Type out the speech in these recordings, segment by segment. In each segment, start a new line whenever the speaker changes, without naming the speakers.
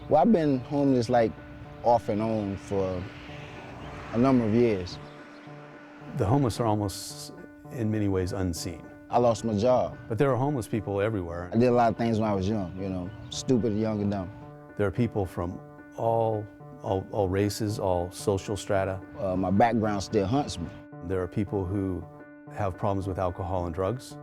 Well, I've been homeless like off and on for a number of years.
The homeless are almost, in many ways, unseen.
I lost my job.
But there are homeless people everywhere.
I did a lot of things when I was young, stupid, young, and dumb.
There are people from all races, all social strata.
My background still haunts me.
There are people who have problems with alcohol and drugs.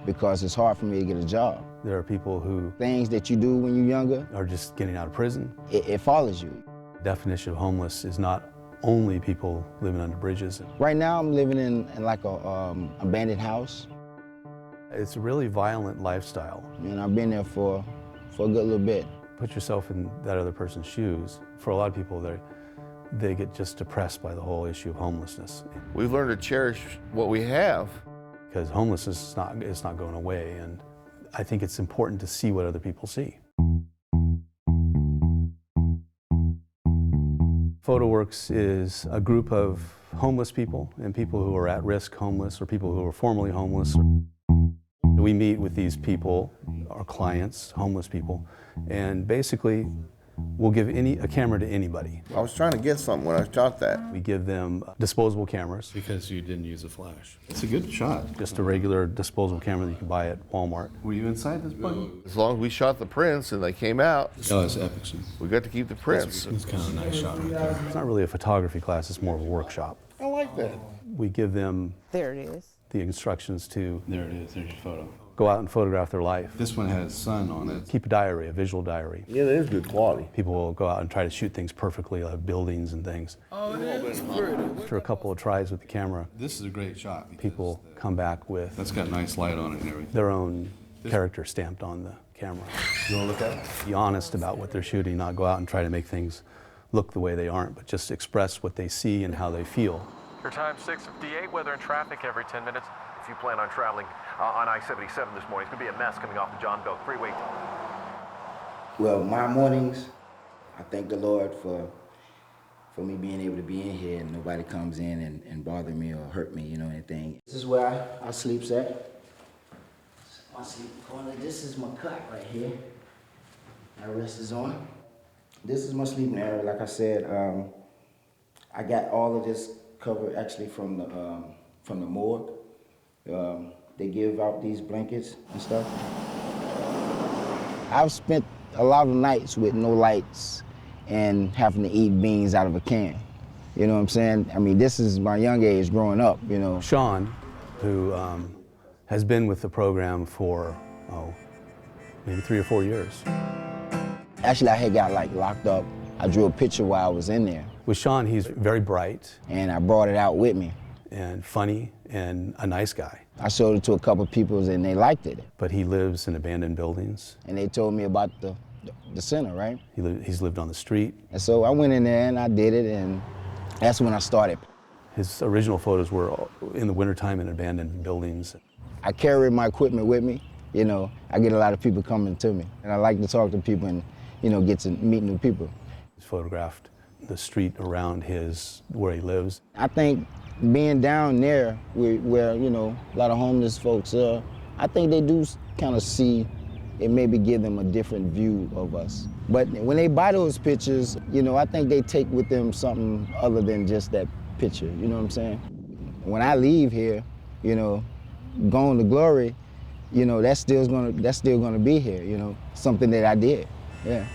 Because it's hard for me to get a job.
There are people who...
Things that you do when you're younger...
are just getting out of prison.
It follows you.
The definition of homeless is not only people living under bridges.
Right now I'm living in like a abandoned house.
It's a really violent lifestyle.
And I've been there for a good little bit.
Put yourself in that other person's shoes. For a lot of people, they get just depressed by the whole issue of homelessness.
We've learned to cherish what we have.
Because homelessness is not going away, and I think it's important to see what other people see. PhotoWorks is a group of homeless people and people who are at risk homeless or people who are formerly homeless. We meet with these people, our clients, homeless people, and basically we'll give a camera to anybody.
I was trying to get something when I shot that.
We give them disposable cameras.
Because you didn't use a flash. It's a good shot.
Just a regular disposable camera that you can buy at Walmart.
Were you inside this button?
As long as we shot the prints and they came out,
Oh, it's epic.
we got to keep the prints.
It's kind of a nice shot right there.
It's not really a photography class, it's more of a workshop.
I like that.
We give them
There it is.
the instructions to
There it is. There's your photo.
go out and photograph their life.
This one has sun on it.
Keep a diary, a visual diary.
Yeah, it is good quality.
People will go out and try to shoot things perfectly, like buildings and things.
Oh, it is pretty.
After a couple of tries with the camera,
This is a great shot. because
people come back with
That's got nice light on it and everything.
their own character stamped on the camera.
You want to look at it?
Be honest about what they're shooting, not go out and try to make things look the way they aren't, but just express what they see and how they feel.
Your time 6:58, weather and traffic every 10 minutes. If you plan on traveling on I-77 this morning, it's going to be a mess coming off the John Belk Freeway.
Well, my mornings, I thank the Lord for me being able to be in here and nobody comes in and bother me or hurt me, anything. This is where I sleep at. My sleep corner. This is my cot right here. My rest is on. This is my sleeping area. Like I said, I got all of this covered actually from the morgue. They give out these blankets and stuff. I've spent a lot of nights with no lights and having to eat beans out of a can. You know what I'm saying? I mean, this is my young age growing up,
Sean, who has been with the program for, maybe 3 or 4 years.
Actually, I had got locked up. I drew a picture while I was in there.
With Sean, he's very bright.
And I brought it out with me.
And funny and a nice guy.
I showed it to a couple people and they liked it.
But he lives in abandoned buildings.
And they told me about the center, right?
He's lived on the street.
And so I went in there and I did it, and that's when I started.
His original photos were in the wintertime in abandoned buildings.
I carry my equipment with me. I get a lot of people coming to me. And I like to talk to people and, get to meet new people.
He's photographed the street around where he lives.
I think being down there where a lot of homeless folks are, I think they do kind of see it, maybe give them a different view of us. But when they buy those pictures, I think they take with them something other than just that picture, you know what I'm saying? When I leave here, going to glory, that's still gonna be here, something that I did, yeah.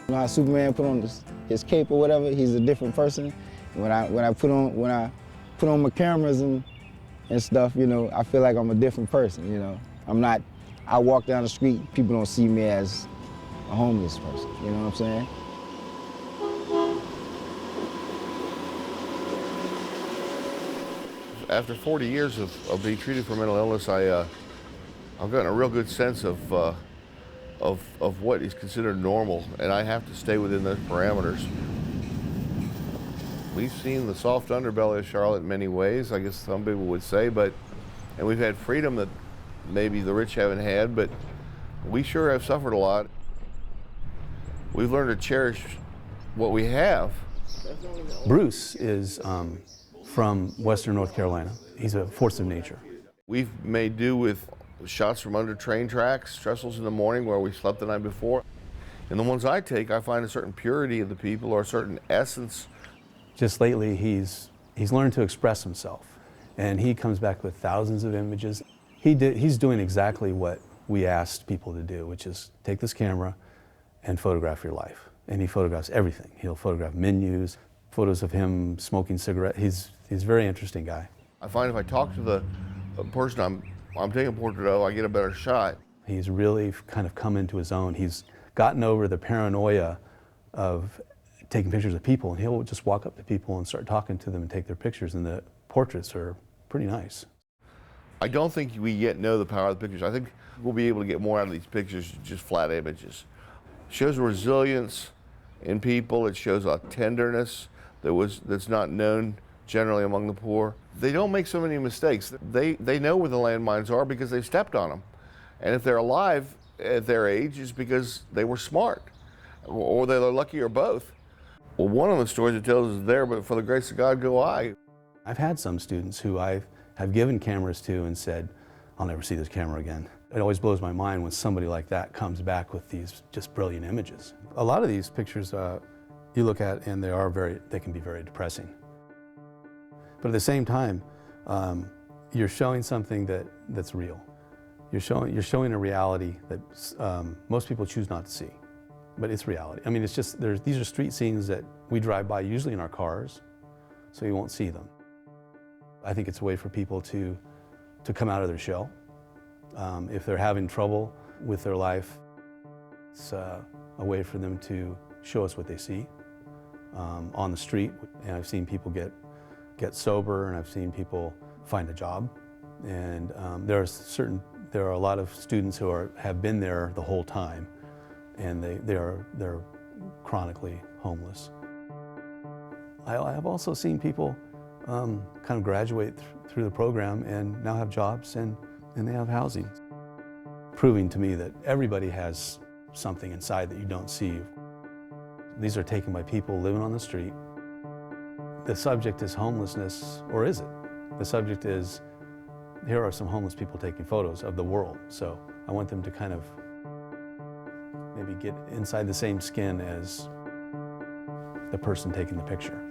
You know how Superman put on his cape or whatever, he's a different person. When I put on my cameras and stuff, I feel like I'm a different person, I walk down the street, people don't see me as a homeless person, you know what I'm saying?
After 40 years of being treated for mental illness, I've gotten a real good sense of what is considered normal, and I have to stay within those parameters. We've seen the soft underbelly of Charlotte in many ways, I guess some people would say, and we've had freedom that maybe the rich haven't had, but we sure have suffered a lot. We've learned to cherish what we have.
Bruce is from Western North Carolina. He's a force of nature.
We've made do with shots from under train tracks, trestles in the morning where we slept the night before. And the ones I take, I find a certain purity of the people or a certain essence.
Just lately, he's learned to express himself, and he comes back with thousands of images. He's doing exactly what we asked people to do, which is take this camera and photograph your life. And he photographs everything. He'll photograph menus, photos of him smoking cigarettes. He's a very interesting guy.
I find if I talk to the person I'm taking a portrait of, I get a better shot.
He's really kind of come into his own. He's gotten over the paranoia of taking pictures of people, and he'll just walk up to people and start talking to them and take their pictures, and the portraits are pretty nice.
I don't think we yet know the power of the pictures. I think we'll be able to get more out of these pictures than just flat images. It shows resilience in people. It shows a tenderness that's not known generally among the poor. They don't make so many mistakes. They know where the landmines are because they've stepped on them. And if they're alive at their age, it's because they were smart, or they're lucky, or both. Well, one of the stories it tells is there, but for the grace of God go I.
I've had some students who I have given cameras to and said, I'll never see this camera again. It always blows my mind when somebody like that comes back with these just brilliant images. A lot of these pictures you look at and they can be very depressing. But at the same time, you're showing something that's real. You're showing a reality that most people choose not to see, but it's reality. I mean, it's just, these are street scenes that we drive by usually in our cars, so you won't see them. I think it's a way for people to come out of their shell. If they're having trouble with their life, it's a way for them to show us what they see on the street. And I've seen people get sober, and I've seen people find a job. And there are a lot of students who have been there the whole time, and they're chronically homeless. I have also seen people kind of graduate through the program and now have jobs and they have housing, proving to me that everybody has something inside that you don't see. These are taken by people living on the street. The subject is homelessness, or is it? The subject is, here are some homeless people taking photos of the world. So I want them to kind of maybe get inside the same skin as the person taking the picture.